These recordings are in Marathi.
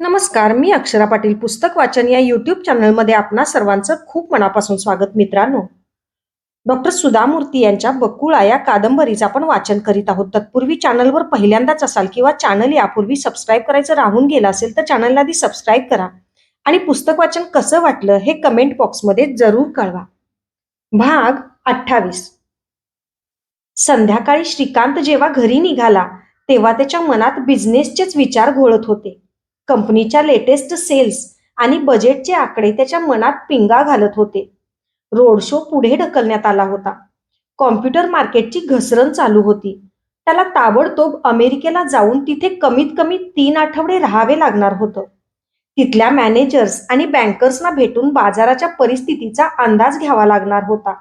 नमस्कार, मी अक्षरा पाटील. पुस्तक वाचन या यूट्यूब चॅनलमध्ये आपणा सर्वांचं खूप मनापासून स्वागत. मित्रांनो, डॉक्टर सुधा मूर्ती यांच्या बकुळा या कादंबरीचं आपण वाचन करीत आहोत. तत्पूर्वी चॅनलवर पहिल्यांदाच असाल किंवा चॅनल यापूर्वी सबस्क्राईब करायचं राहून गेलं असेल तर चॅनलला आधी सबस्क्राईब करा आणि पुस्तक वाचन कसं वाटलं हे कमेंट बॉक्समध्ये जरूर कळवा. भाग 28. संध्याकाळी श्रीकांत जेव्हा घरी निघाला तेव्हा त्याच्या मनात बिझनेसचेच विचार घोळत होते. कंपनीच्या लेटेस्ट सेल्स आणि बजेटचे आकडे त्याच्या मनात पिंगा घालत होते. रोड शो पुढे ढकलण्यात आला होता. कॉम्प्युटर मार्केटची घसरण चालू होती. त्याला ताबडतोब अमेरिकेला जाऊन तिथे कमीत कमी 3 आठवडे राहावे लागणार होतं. तिथल्या मॅनेजर्स आणि बँकर्सना भेटून बाजाराच्या परिस्थितीचा अंदाज घ्यावा लागणार होता.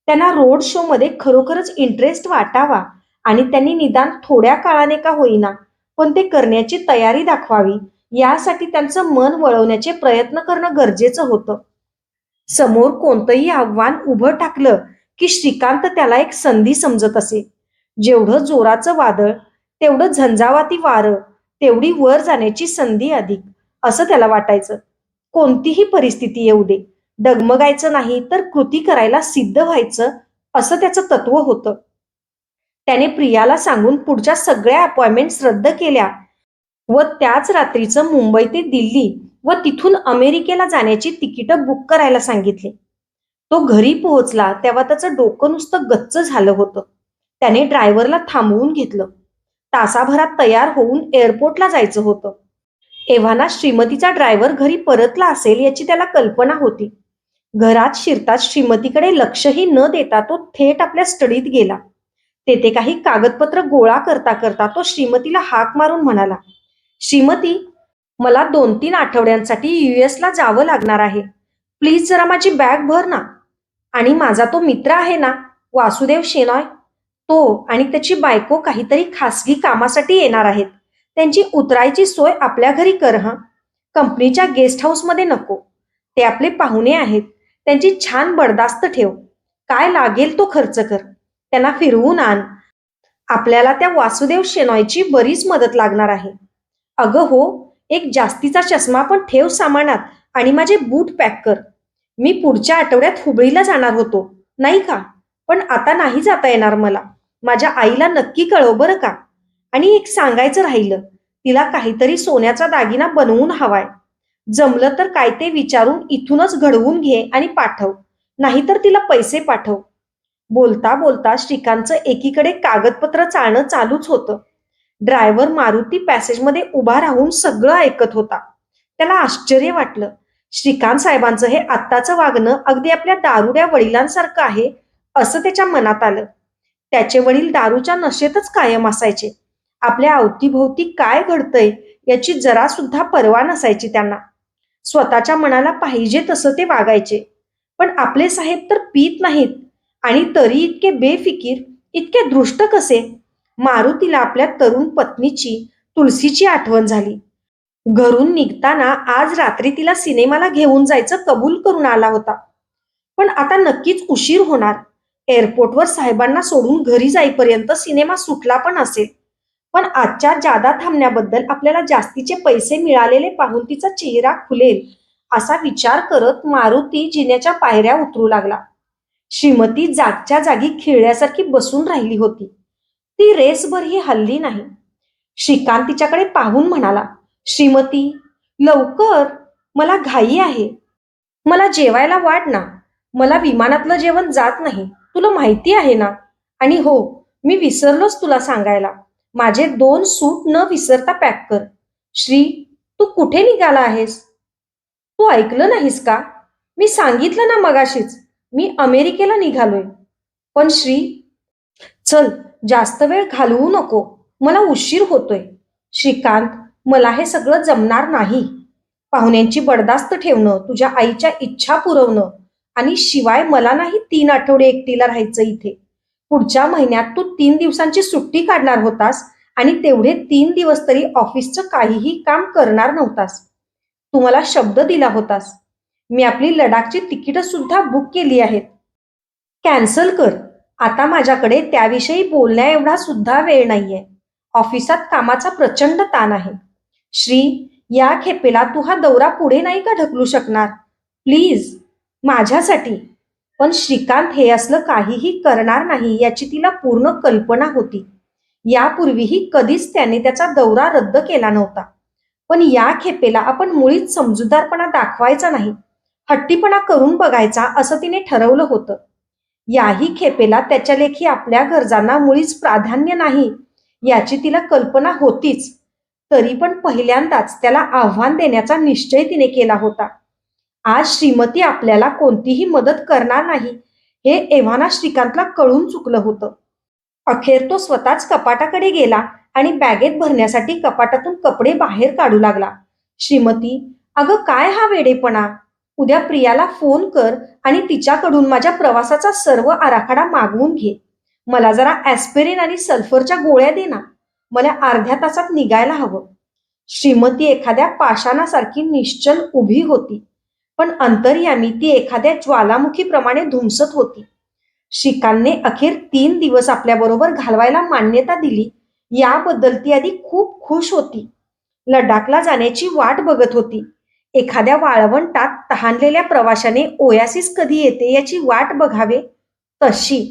त्यांना रोड शो मध्ये खरोखरच इंटरेस्ट वाटावा आणि त्यांनी निदान थोड्या काळाने का होईना पण ते करण्याची तयारी दाखवावी, यासाठी त्यांचं मन वळवण्याचे प्रयत्न करणं गरजेचं होतं. समोर कोणतंही आव्हान उभं टाकलं की श्रीकांत त्याला एक संधी समजत असे. जेवढं जोराचं वादळ तेवढं झंझावाती वारं, तेवढी वर जाण्याची संधी अधिक, असं त्याला वाटायचं. कोणतीही परिस्थिती येऊ दे, डगमगायचं नाही तर कृती करायला सिद्ध व्हायचं, असं त्याचं तत्व होतं. त्याने प्रियाला सांगून पुढच्या सगळ्या अपॉइंटमेंट्स रद्द केल्या व त्याच रात्रीचं मुंबई ते दिल्ली व तिथून अमेरिकेला जाण्याची तिकीटं बुक करायला सांगितले. तो घरी पोहोचला तेव्हा त्याचं डोकं नुसतं गच्च झालं होतं. त्याने ड्रायव्हरला थांबवून घेतलं. तासाभरात तयार होऊन एअरपोर्टला जायचं होतं. एव्हाना श्रीमतीचा ड्रायव्हर घरी परतला असेल याची त्याला कल्पना होती. घरात शिरताच श्रीमतीकडे लक्षही न देता तो थेट आपल्या स्टडीत गेला. तेथे काही कागदपत्र गोळा करता करता तो श्रीमतीला हाक मारून म्हणाला, श्रीमती, मला 2-3 आठवड्यांसाठी US ला जावं लागणार आहे. प्लीज जरा माझी बॅग भर ना. आणि माझा तो मित्र आहे ना, वासुदेव शेनॉय, तो आणि त्याची बायको काहीतरी खासगी कामासाठी येणार आहेत. त्यांची उतरायची सोय आपल्या घरी कर हं. कंपनीच्या गेस्ट हाऊसमध्ये नको. ते आपले पाहुणे आहेत. त्यांची छान बडदास्त ठेव. काय लागेल तो खर्च कर. त्यांना फिरवून आण. आपल्याला त्या वासुदेव शेनॉयची बरीच मदत लागणार आहे. अगं हो, एक जास्तीचा चष्मा पण ठेव सामानात आणि माझे बूट पॅक कर. मी पुढच्या आठवड्यात हुबळीला जाणार होतो, नाही का? पण आता नाही जाता येणार मला. माझ्या आईला नक्की कळव बरं का. आणि एक सांगायचं राहिलं, तिला काहीतरी सोन्याचा दागिना बनवून हवाय. जमलं तर काय ते विचारून इथूनच घडवून घे आणि पाठव. नाहीतर तिला पैसे पाठव. बोलता बोलता श्रीकांतचं एकीकडे कागदपत्र चाळणं चालूच होतं. ड्रायव्हर मारुती पॅसेजमध्ये उभा राहून सगळं ऐकत होता. त्याला आश्चर्य वाटलं. श्रीकांत साहेबांचं हे आत्ताचं वागणं अगदी आपल्या दारुड्या वडिलांसारखं आहे, असं त्याच्या मनात आलं. त्याचे वडील दारूच्या नशेतच कायम असायचे. आपल्या अवतीभोवती काय घडतंय याची जरा सुद्धा पर्वा नसायची त्यांना. स्वतःच्या मनाला पाहिजे तसं ते वागायचे. पण आपले साहेब तर पीत नाहीत आणि तरी इतके बेफिकीर, इतके दृष्ट कसे? मारुतीला आपल्या तरुण पत्नीची, तुलसीची आठवण झाली. घरून निघताना आज रात्री तिला सिनेमाला घेऊन जायचं कबूल करून आला होता. पण आता नक्कीच उशीर होणार. एअरपोर्टवर साहेबांना सोडून घरी जाईपर्यंत सिनेमा सुटला पण असेल. पण आजच्या जादा थांबण्याबद्दल आपल्याला जास्तीचे पैसे मिळालेले पाहून तिचा चेहरा खुलेल, असा विचार करत मारुती जिन्याच्या पायऱ्या उतरू लागला. श्रीमती जागच्या जागी खिळल्यासारखी बसून राहिली होती. ती रेसभरही हलली नाही. श्रीकांत तिच्याकडे पाहून म्हणाला, श्रीमती, लवकर, मला घाई आहे. मला जेवायला वाढ ना. मला विमानातलं जेवण जात नाही, तुला माहिती आहे ना. आणि हो, मी विसरलोच तुला सांगायला, माझे 2 सूट न विसरता पॅक कर. श्री, तू कुठे निघाला आहेस? तू ऐकलं नाहीस का? मी सांगितलं ना मगाशीच, मी अमेरिकेला निघालोय. पण श्री, चल, जास्त वेळ घालवू नको. मला उशीर होतोय. श्रीकांत, मला हे सगळं जमणार नाही. पाहुण्यांची बडदास्त ठेवणं, तुझ्या आईच्या इच्छा पुरवणं आणि शिवाय मला नाही 3 आठवडे एकटीला राहायचं इथे. पुढच्या महिन्यात तू 3 दिवसांची सुट्टी काढणार होतास आणि तेवढे 3 दिवस तरी ऑफिसचं काहीही काम करणार नव्हतास. तू मला शब्द दिला होतास. मी आपली लडाखची तिकीटं सुद्धा बुक केली आहेत. कॅन्सल कर. आता माझ्याकडे त्याविषयी बोलण्या एवढा सुद्धा वेळ नाहीये. ऑफिसात कामाचा प्रचंड ताण आहे. श्री, या खेपेला तू हा दौरा पुढे नाही का ढकलू शकणार? प्लीज, माझ्यासाठी. पण श्रीकांत हे असलं काहीही करणार नाही याची तिला पूर्ण कल्पना होती. यापूर्वीही कधीच त्याने त्याचा दौरा रद्द केला नव्हता. पण या खेपेला आपण मुळीच समजूतदारपणा दाखवायचा नाही, हट्टीपणा करून बघायचा असं तिने ठरवलं होतं. याही खेपेला त्याच्या लेखी आपल्या गरजांना मुळीच प्राधान्य नाही याची तिला कल्पना होतीच. तरी पण पहिल्यांदाच त्याला आव्हान देण्याचा निश्चय तिने केला होता. आज श्रीमती आपल्याला कोणतीही मदत करणार नाही हे एव्हाना श्रीकांतला कळून चुकलं होतं. अखेर तो स्वतःच कपाटाकडे गेला आणि बॅगेत भरण्यासाठी कपाटातून कपडे बाहेर काढू लागला. श्रीमती, अगं काय हा वेडेपणा? उद्या प्रियाला फोन कर आणि तिच्याकडून माझ्या प्रवासाचा सर्व आराखडा मागवून घे. मला जरा ॲस्पिरिन आणि सल्फरच्या गोळ्या दे ना. मला अर्ध्या तासात निघायला हवं. श्रीमती एखाद्या पाषाणासारखी निश्चल उभी होती, पण अंतर्यामी ती एखाद्या ज्वालामुखीप्रमाणे धुमसत होती. श्रीकांतने अखेर 3 दिवस आपल्याबरोबर घालवायला मान्यता दिली याबद्दल ती आधी खूप खुश होती. लडाखला जाण्याची वाट बघत होती. एखाद्या वाळवंटात तहानलेल्या प्रवाशाने ओयासिस कधी येते याची वाट बघावे तशी.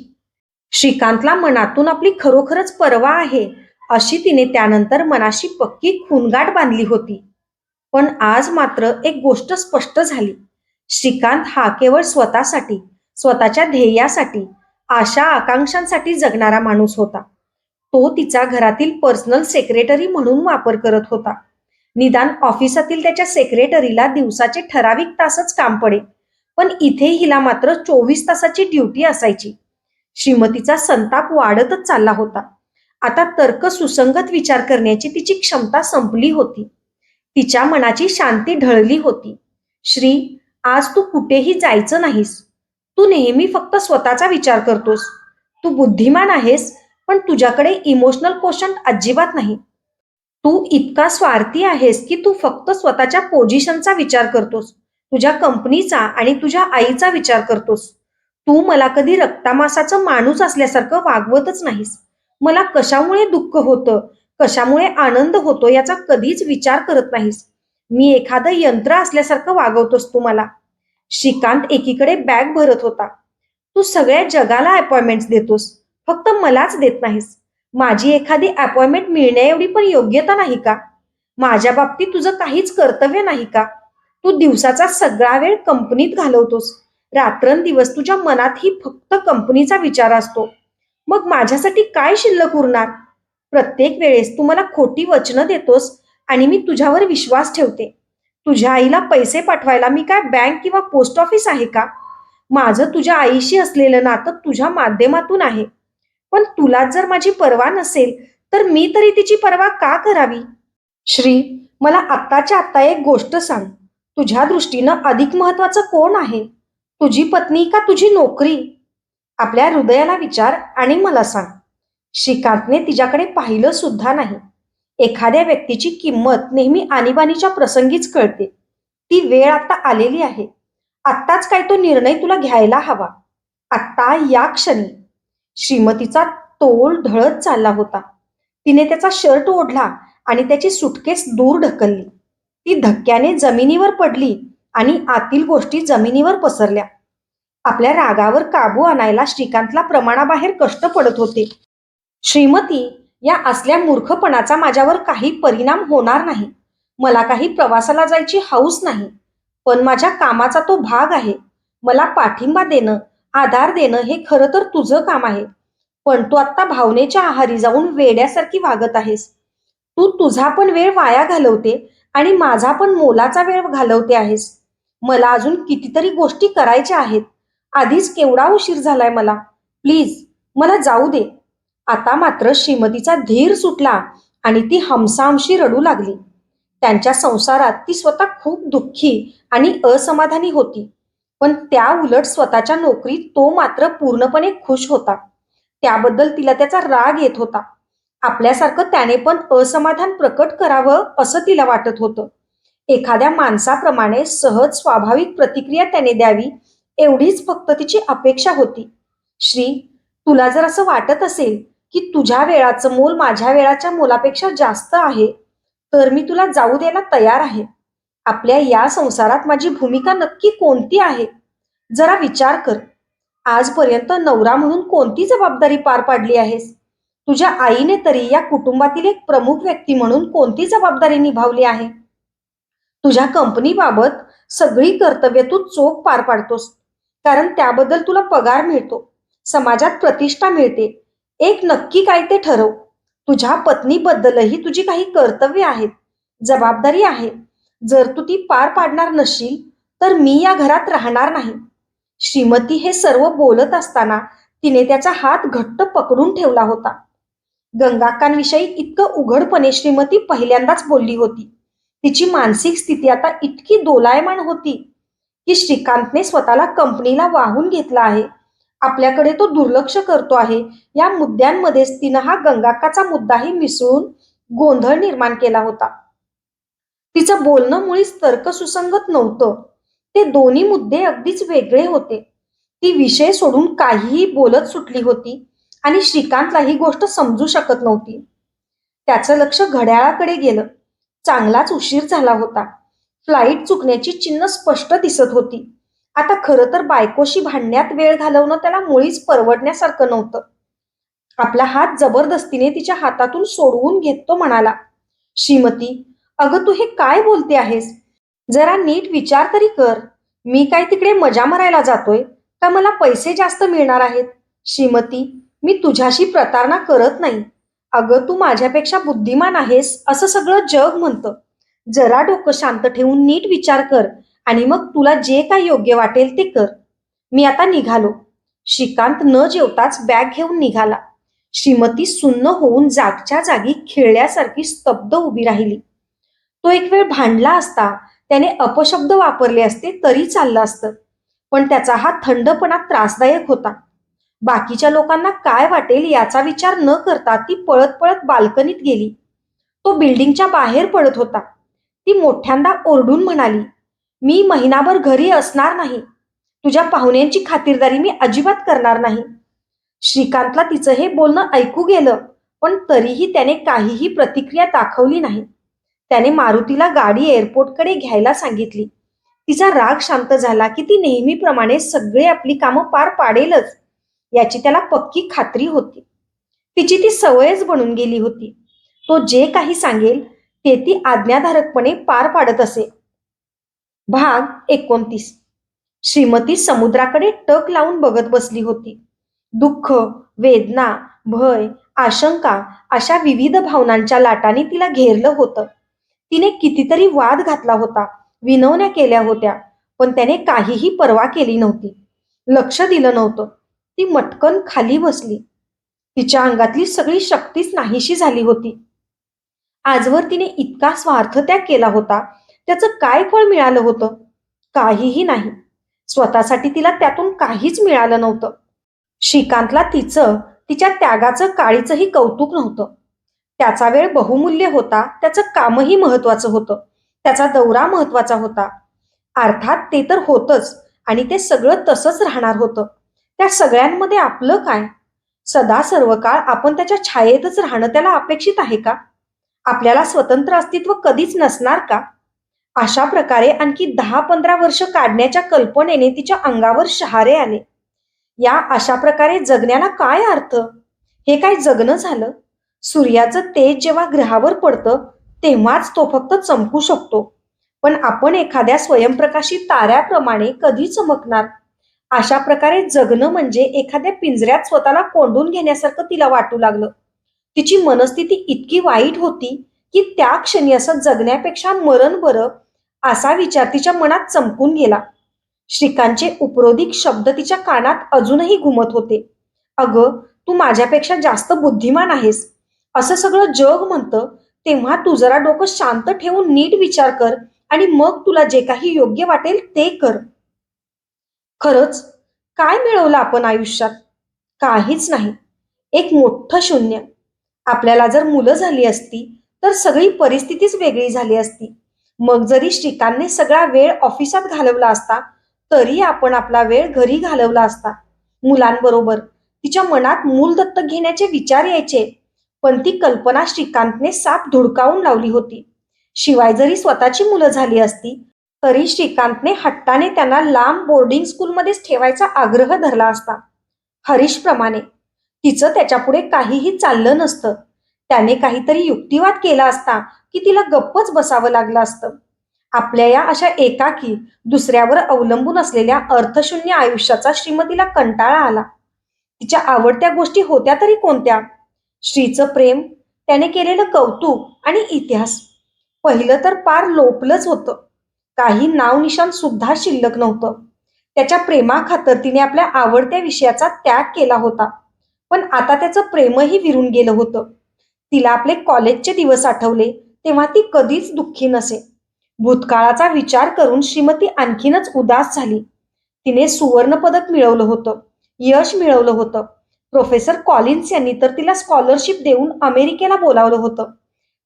श्रीकांतला मनातून आपली खरोखरच पर्वा आहे अशी तिने त्यानंतर मनाशी पक्की खूणगाठ बांधली होती. पण आज मात्र एक गोष्ट स्पष्ट झाली. श्रीकांत हा केवळ स्वतःसाठी, स्वतःच्या ध्येयासाठी, आशा आकांक्षांसाठी जगणारा माणूस होता. तो तिचा घरातील पर्सनल सेक्रेटरी म्हणून वापर करत होता. निदान ऑफिसातील त्याच्या सेक्रेटरीला दिवसाचे ठराविक तासच काम पडे, पण इथे हिला मात्र 24 तासाची ड्युटी असायची. श्रीमतीचा संताप वाढतच चालला होता. आता तर्क सुसंगत विचार करण्याची तिची क्षमता संपली होती. तिच्या मनाची शांती ढळली होती. श्री, आज तू कुठेही जायचं नाहीस. तू नेहमी फक्त स्वतःचा विचार करतोस. तू बुद्धिमान आहेस, पण तुझ्याकडे इमोशनल कोशंट अजिबात नाही. तू इतका स्वार्थी आहेस की तू फक्त स्वतःच्या पोझिशनचा विचार करतोस, तुझ्या कंपनीचा आणि तुझ्या आईचा विचार करतोस. तू मला कधी रक्तामासाचं माणूस असल्यासारखं वागवतच नाहीस. मला कशामुळे दुःख होतं, कशामुळे आनंद होतो याचा कधीच विचार करत नाहीस. मी एखादं यंत्र असल्यासारखं वागवतोस तू मला. श्रीकांत एकीकडे बॅग भरत होता. तू सगळ्या जगाला अपॉइंटमेंट्स देतोस, फक्त मलाच देत नाहीस. माझी एखादी अपॉइंटमेंट मिळण्याएवढी पण योग्यता नाही का? माझ्या बाबतीत तुझं काहीच कर्तव्य नाही का? तू दिवसाचा सगळा वेळ कंपनीत घालवतोस. रात्रंदिवस तुझ्या मनातही फक्त कंपनीचा विचार असतो. मग माझ्यासाठी काय शिल्लक उरणार? प्रत्येक वेळेस तू मला खोटी वचनं देतोस आणि मी तुझ्यावर विश्वास ठेवते. तुझ्या आईला पैसे पाठवायला मी काय बँक किंवा पोस्ट ऑफिस आहे का? माझं तुझ्या आईशी असलेलं नातं तुझ्या माध्यमातून आहे. पण तुला जर माझी पर्वा नसेल, तर मी तरी तिची पर्वा का करावी? श्री, मला आत्ताच्या आत्ता एक गोष्ट सांग. तुझ्या दृष्टीनं अधिक महत्वाचं कोण आहे? तुझी पत्नी का तुझी नोकरी? आपल्या हृदयाला विचार आणि मला सांग. श्रीकांतने तिच्याकडे पाहिलं सुद्धा नाही. एखाद्या व्यक्तीची किंमत नेहमी आणीबाणीच्या प्रसंगीच कळते. ती वेळ आता आलेली आहे. आत्ताच काय तो निर्णय तुला घ्यायला हवा. आत्ता या क्षणी. श्रीमतीचा तोल ढळत चालला होता. तिने त्याचा शर्ट ओढला आणि त्याची सुटकेस दूर ढकलली. ती धक्क्याने जमिनीवर पडली आणि आतील गोष्टी जमिनीवर पसरल्या. आपल्या रागावर काबू आणायला श्रीकांतला प्रमाणाबाहेर कष्ट पडत होते. श्रीमती, या असल्या मूर्खपणाचा माझ्यावर काही परिणाम होणार नाही. मला काही प्रवासाला जायची हौस नाही. पण माझ्या कामाचा तो भाग आहे. मला पाठिंबा देणं, आधार देणं हे खरं तर तुझं काम आहे. पण तू आत्ता भावनेच्या आहारी जाऊन वेड्यासारखी वागत आहेस. तू तुझा पण वेळ वाया घालवते आणि माझा पण मोलाचा वेळ घालवते आहेस. मला अजून कितीतरी गोष्टी करायच्या आहेत. आधीच केवढा उशीर झालाय मला. प्लीज, मला जाऊ दे. आता मात्र श्रीमतीचा धीर सुटला आणि ती हमसाहमशी रडू लागली. त्यांच्या संसारात ती स्वतः खूप दुःखी आणि असमाधानी होती. पण त्या उलट स्वतःच्या नोकरीत तो मात्र पूर्णपणे खुश होता. त्याबद्दल तिला त्याचा राग येत होता. आपल्यासारखं त्याने पण असमाधान प्रकट करावं असं तिला वाटत होतं. एखाद्या माणसाप्रमाणे सहज स्वाभाविक प्रतिक्रिया त्याने द्यावी एवढीच फक्त तिची अपेक्षा होती. श्री, तुला जर असं वाटत असेल की तुझ्या वेळाचं मोल माझ्या वेळाच्या मोलापेक्षा जास्त आहे, तर मी तुला जाऊ द्यायला तयार आहे. आपल्या या संसारात माझी भूमिका नक्की कोणती आहे? जरा विचार कर. आजपर्यंत नवरा म्हणून कोणती जबाबदारी पार पाडली आहेस? तुझ्या आईने तरी या कुटुंबातील एक प्रमुख व्यक्ती म्हणून कोणती जबाबदारी निभावली आहे? तुझ्या कंपनीबाबत सगळी कर्तव्य तू चोख पार पाडतोस, कारण त्याबद्दल तुला पगार मिळतो, समाजात प्रतिष्ठा मिळते. एक नक्की काय ते ठरव. तुझ्या पत्नीबद्दलही तुझी काही कर्तव्य आहेत, जबाबदारी आहे. जर तू ती पार पाडणार नसशील, तर मी या घरात राहणार नाही. श्रीमती हे सर्व बोलत असताना तिने त्याचा हात घट्ट पकडून ठेवला होता. गंगाकांविषयी इतकं उघडपणे श्रीमती पहिल्यांदाच बोलली होती. तिची मानसिक स्थिती आता इतकी दोलायमान होती की श्रीकांतने स्वतःला कंपनीला वाहून घेतला आहे, आपल्याकडे तो दुर्लक्ष करतो आहे, या मुद्द्यांमध्येच तिनं हा गंगाकाचा मुद्दाही मिसळून गोंधळ निर्माण केला होता. तिचं बोलणं मुळीच तर्कसुसंगत नव्हतं. ते दोन्ही मुद्दे अगदीच वेगळे होते. ती विषय सोडून काहीही बोलत सुटली होती आणि श्रीकांतला ही गोष्ट समजू शकत नव्हती. त्याचं लक्ष घड्याळाकडे गेलं. चांगलाच उशीर झाला होता. फ्लाईट चुकण्याची चिन्ह स्पष्ट दिसत होती. आता खरं तर बायकोशी भांडण्यात वेळ घालवणं त्याला मुळीच परवडण्यासारखं नव्हतं. आपला हात जबरदस्तीने तिच्या हातातून सोडवून घेत तो म्हणाला, श्रीमती, अगं तू हे काय बोलते आहेस? जरा नीट विचार तरी कर. मी काय तिकडे मजा मारायला जातोय का मला पैसे जास्त मिळणार आहेत? श्रीमती, मी तुझ्याशी प्रतारणा करत नाही. अगं तू माझ्यापेक्षा बुद्धिमान आहेस असं सगळं जग म्हणतं. जरा डोकं शांत ठेवून नीट विचार कर आणि मग तुला जे काय योग्य वाटेल ते कर. मी आता निघालो. श्रीकांत न जेवताच बॅग घेऊन निघाला. श्रीमती सुन्न होऊन जागच्या जागी खिळल्यासारखी स्तब्ध उभी राहिली. तो एक वेळ भांडला असता, त्याने अपशब्द वापरले असते तरी चाललं असतं, पण त्याचा हा थंडपणा त्रासदायक होता. बाकीच्या लोकांना काय वाटेल याचा विचार न करता ती पळत पळत बाल्कनीत गेली. तो बिल्डिंगच्या बाहेर पडत होता. ती मोठ्यांदा ओरडून म्हणाली, मी महिनाभर घरी असणार नाही. तुझ्या पाहुण्यांची खातिरदारी मी अजिबात करणार नाही. श्रीकांतला तिचं हे बोलणं ऐकू गेलं, पण तरीही त्याने काहीही प्रतिक्रिया दाखवली नाही. त्याने मारुतीला गाडी एअरपोर्टकडे घ्यायला सांगितली. तिचा राग शांत झाला की ती नेहमीप्रमाणे सगळे आपली कामं पार पाडेलच, याची त्याला पक्की खात्री होती. तिची ती सवयच बनून गेली होती. तो जे काही सांगेल ते ती आज्ञाधारकपणे पार पाडत असे. भाग 29. श्रीमती समुद्राकडे टक लावून बघत बसली होती. दुःख, वेदना, भय, आशंका अशा विविध भावनांच्या लाटांनी तिला घेरलं होतं. तिने कितीतरी वाद घातला होता, विनवण्या केल्या होत्या, पण त्याने काहीही पर्वा केली नव्हती. लक्ष दिलं नव्हतं. ती मटकन खाली बसली. तिच्या अंगातली सगळी शक्तीच नाहीशी झाली होती. आजवर तिने इतका स्वार्थत्याग केला होता, त्याचं काय फळ मिळालं होतं? काहीही नाही. स्वतःसाठी तिला त्यातून काहीच मिळालं नव्हतं. श्रीकांतला तिच्या त्यागाचं काळीचंही कौतुक नव्हतं. त्याचा वेळ बहुमूल्य होता, त्याचं कामही महत्वाचं होतं, त्याचा दौरा महत्वाचा होता. अर्थात ते तर होतंच आणि ते सगळं तसंच राहणार होतं. त्या सगळ्यांमध्ये आपलं काय? सदा सर्व काळ आपण त्याच्या छायेतच राहणं त्याला अपेक्षित आहे का? आपल्याला स्वतंत्र अस्तित्व कधीच नसणार का? अशा प्रकारे आणखी 10-15 वर्ष काढण्याच्या कल्पनेने तिच्या अंगावर शहारे आले. या अशा प्रकारे जगण्याला काय अर्थ? हे काय जगणं झालं? सूर्याचं तेज जेव्हा ग्रहावर पडतं तेव्हाच तो फक्त चमकू शकतो, पण आपण एखाद्या स्वयंप्रकाशी ताऱ्याप्रमाणे कधी चमकणार? अशा प्रकारे जगणं म्हणजे एखाद्या पिंजऱ्यात स्वतःला कोंडून घेण्यासारखं तिला वाटू लागलं. तिची मनस्थिती इतकी वाईट होती की त्या क्षणी असं जगण्यापेक्षा मरण बरं असा विचार तिच्या मनात चमकून गेला. श्रीकांतचे उपरोधिक शब्द तिच्या कानात अजूनही घुमत होते. अगं तू माझ्यापेक्षा जास्त बुद्धिमान आहेस असं सगळं जग म्हणतं, तेव्हा तू जरा डोकं शांत ठेवून नीट विचार कर आणि मग तुला जे काही योग्य वाटेल ते कर. खरंच काय मिळवलं आपण आयुष्यात? काहीच नाही. एक मोठं शून्य. आपल्याला जर मुलं झाली असती तर सगळी परिस्थितीच वेगळी झाली असती. मग जरी श्रीकांतने सगळा वेळ ऑफिसात घालवला असता तरी आपण आपला वेळ घरी घालवला असता मुलांबरोबर. तिच्या मनात मूल दत्तक घेण्याचे विचार यायचे, पण ती कल्पना श्रीकांतने साफ धुडकावून लावली होती. शिवाय जरी स्वतःची मुलं झाली असती तरी श्रीकांतने हट्टाने त्यांना लांब बोर्डिंग स्कूलमध्येच ठेवायचा आग्रह धरला असता. हरीशप्रमाणे तिचं त्याच्यापुढे काहीही चाललं नसतं. त्याने काहीतरी युक्तिवाद केला असता की तिला गप्पच बसावं लागलं असतं. आपल्या या अशा एकाकी, दुसऱ्यावर अवलंबून असलेल्या अर्थशून्य आयुष्याचा श्रीमतीला कंटाळा आला. तिच्या आवडत्या गोष्टी होत्या तरी कोणत्या? श्रीचं प्रेम, त्याने केलेलं कौतुक आणि इतिहास. पहिलं तर पार लोपलंच होतं. काही नावनिशाण सुद्धा शिल्लक नव्हतं. त्याच्या प्रेमाखातर तिने आपल्या आवडत्या विषयाचा त्याग केला होता. पण आता त्याचं प्रेमही विरून गेलं होतं. तिला आपले कॉलेजचे दिवस आठवले तेव्हा ती कधीच दुःखी नसे. भूतकाळाचा विचार करून श्रीमती आणखीनच उदास झाली. तिने सुवर्ण पदक मिळवलं होतं, यश मिळवलं होतं. प्रोफेसर कॉलिन्स यांनी तर तिला स्कॉलरशिप देऊन अमेरिकेला बोलावलं होतं.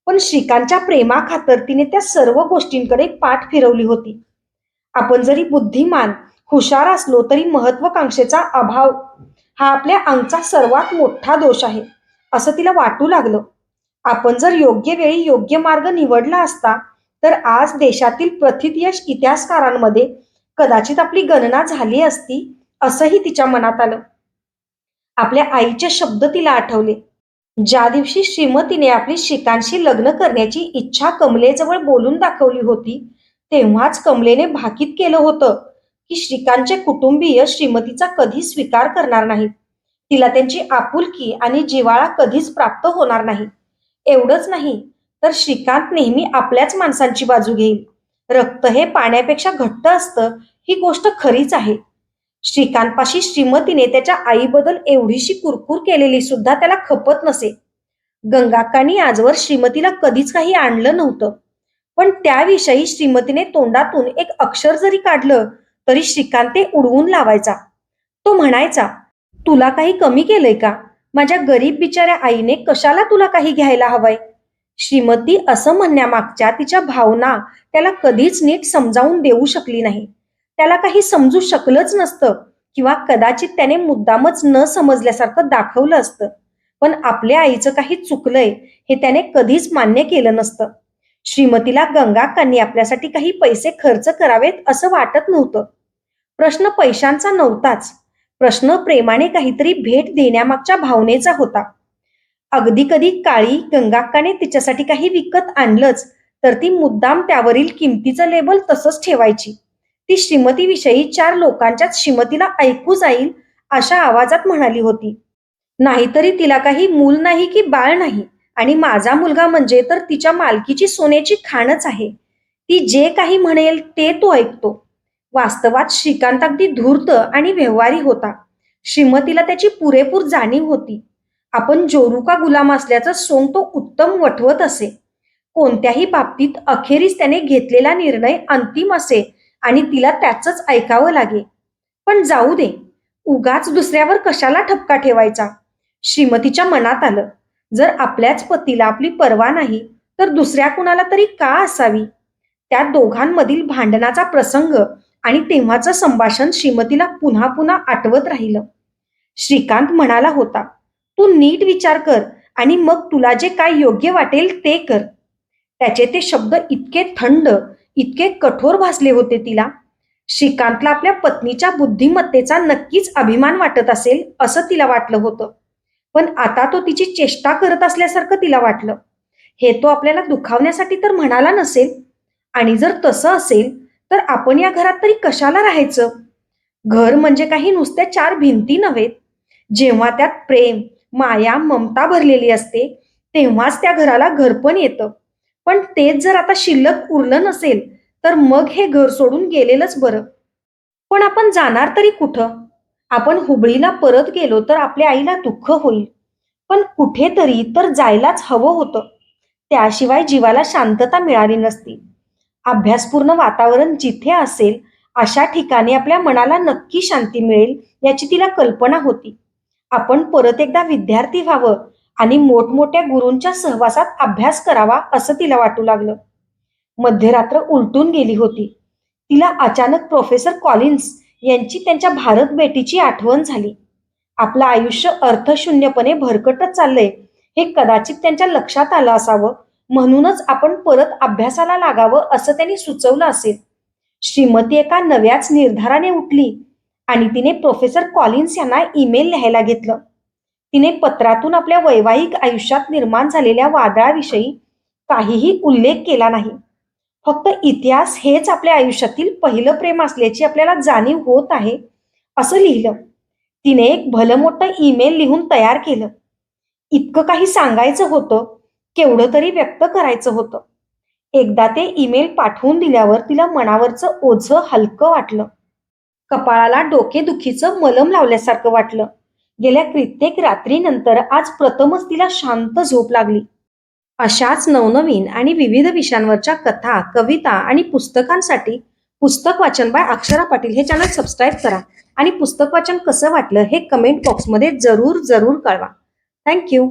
पण श्रीकांतच्या प्रेमाखातर तिने त्या सर्व गोष्टींकडे पाठ फिरवली होती. आपण जरी बुद्धिमान, हुशार असलो तरी महत्वाकांक्षेचा अभाव हा आपल्या अंगचा सर्वात मोठा दोष आहे, असं तिला वाटू लागलं. आपण जर योग्य वेळी योग्य मार्ग निवडला असता तर आज देशातील प्रथितयश इतिहासकारांमध्ये कदाचित आपली गणना झाली असती, असंही तिच्या मनात आलं. आपल्या आईचे शब्द तिला आठवले. ज्या दिवशी श्रीमतीने आपली श्रीकांतशी लग्न करण्याची इच्छा कमलेजवळ बोलून दाखवली होती, तेव्हाच कमलेने भाकीत केलं होतं की श्रीकांतचे कुटुंबीय श्रीमतीचा कधी स्वीकार करणार नाहीत. तिला त्यांची आपुलकी आणि जिव्हाळा कधीच प्राप्त होणार नाही. एवढंच नाही तर श्रीकांत नेहमी आपल्याच माणसांची बाजू घेईल. रक्त हे पाण्यापेक्षा घट्ट असतं, ही गोष्ट खरीच आहे. श्रीकांतपाशी श्रीमतीने त्याच्या आईबद्दल एवढीशी कुरकुर केलेली सुद्धा त्याला खपत नसे. गंगाकांनी आजवर श्रीमतीला कधीच काही आणलं नव्हतं. पण त्याविषयी श्रीमतीने तोंडातून एक अक्षर जरी काढलं तरी श्रीकांत ते उडवून लावायचा. तो म्हणायचा, तुला काही कमी केलंय का? माझ्या गरीब बिचाऱ्या आईने कशाला तुला काही घ्यायला हवंय? श्रीमती असं म्हणण्यामागच्या तिच्या भावना त्याला कधीच नीट समजावून देऊ शकली नाही. त्याला काही समजू शकलंच नसतं किंवा कदाचित त्याने मुद्दामच न समजल्यासारखं दाखवलं असतं. पण आपल्या आईचं काही चुकलंय हे त्याने कधीच मान्य केलं नसतं. श्रीमतीला गंगाकांनी आपल्यासाठी काही पैसे खर्च करावेत असं वाटत नव्हतं. प्रश्न पैशांचा नव्हताच. प्रश्न प्रेमाने काहीतरी भेट देण्यामागच्या भावनेचा होता. अगदी कधी काळी गंगाक्काने तिच्यासाठी काही विकत आणलंच तर ती मुद्दाम त्यावरील किमतीचं लेबल तसंच ठेवायची. ती श्रीमतीविषयी चार लोकांच्याच श्रीमतीला ऐकू जाईल अशा आवाजात म्हणाली होती. नाहीतरी तिला काही मूल नाही की बाळ नाही आणि माझा मुलगा म्हणजे तर तिच्या मालकीची सोन्याची खाणच आहे. ती जे काही म्हणेल ते तो ऐकतो. वास्तवात श्रीकांत अगदी धूर्त आणि व्यवहारी होता. श्रीमतीला त्याची पुरेपूर जाणीव होती. आपण जोरू का गुलाम असल्याचं सोंग तो उत्तम वठवत असे. कोणत्याही बाबतीत अखेरीस त्याने घेतलेला निर्णय अंतिम असे आणि तिला त्याचंच ऐकावं लागे. पण जाऊ दे, उगाच दुसऱ्यावर कशाला ठपका ठेवायचा? श्रीमतीच्या मनात आलं, जर आपल्याच पतीला आपली पर्वा नाही तर दुसऱ्या कुणाला तरी का असावी? त्या दोघांमधील भांडणाचा प्रसंग आणि तेव्हाचं संभाषण श्रीमतीला पुन्हा पुन्हा आठवत राहिलं. श्रीकांत म्हणाला होता, तू नीट विचार कर आणि मग तुला जे काय योग्य वाटेल ते कर. त्याचे ते शब्द इतके थंड, इतके कठोर भासले होते तिला. श्रीकांतला आपल्या पत्नीच्या बुद्धिमत्तेचा नक्कीच अभिमान वाटत असेल असं तिला वाटलं होतं. पण आता तो तिची चेष्टा करत असल्यासारखं तिला वाटलं. हे तो आपल्याला दुखावण्यासाठी तर म्हणाला नसेल. आणि जर तसं असेल तर आपण या घरात तरी कशाला राहायचं? घर म्हणजे काही नुसत्या चार भिंती नव्हेत. जेव्हा त्यात प्रेम, माया, ममता भरलेली असते तेव्हाच त्या घराला घरपण येतं. पण तेच जर आता शिल्लक उरलं नसेल तर मग हे घर सोडून गेलेलंच बरं. पण आपण जाणार तरी कुठं? आपण हुबळीला परत गेलो तर आपल्या आईला दुःख होईल. पण कुठेतरी तर जायलाच हवं होतं. त्याशिवाय जीवाला शांतता मिळाली नसती. अभ्यासपूर्ण वातावरण जिथे असेल अशा ठिकाणी आपल्या मनाला नक्की शांती मिळेल याची तिला कल्पना होती. आपण परत एकदा विद्यार्थी व्हावं आणि मोठमोठ्या गुरूंच्या सहवासात अभ्यास करावा असं तिला वाटू लागलं. मध्यरात्र उलटून गेली होती. तिला अचानक प्रोफेसर कॉलिन्स यांची त्यांच्या भारत भेटीची आठवण झाली. आपलं आयुष्य अर्थशून्यपणे भरकटत चाललंय हे कदाचित त्यांच्या लक्षात आलं असावं म्हणूनच आपण परत अभ्यासाला लागावं असं त्यांनी सुचवलं असेल. श्रीमती एका नव्याच निर्धाराने उठली आणि तिने प्रोफेसर कॉलिन्स यांना ईमेल लिहायला घेतलं. तिने पत्रातून आपल्या वैवाहिक आयुष्यात निर्माण झालेल्या वादळाविषयी काहीही उल्लेख केला नाही. फक्त इतिहास हेच आपल्या आयुष्यातील पहिलं प्रेम असल्याची आपल्याला जाणीव होत आहे असं लिहिलं. तिने एक भलं मोठं ईमेल लिहून तयार केलं. इतकं काही सांगायचं होतं, केवढं तरी व्यक्त करायचं होतं. एकदा ते ईमेल पाठवून दिल्यावर तिला मनावरचं ओझं हलकं वाटलं. कपाळाला डोकेदुखीचं मलम लावल्यासारखं वाटलं. गेल्या कित्येक रात्रीनंतर आज प्रथमच तिला शांत झोप लागली. अशाच नवनवीन आणि विविध विषयांवरच्या कथा, कविता आणि पुस्तकांसाठी पुस्तक वाचन बाय अक्षरा पाटील हे चॅनल सबस्क्राईब करा आणि पुस्तक वाचन कसं वाटलं हे कमेंट बॉक्समध्ये जरूर जरूर कळवा. थँक्यू.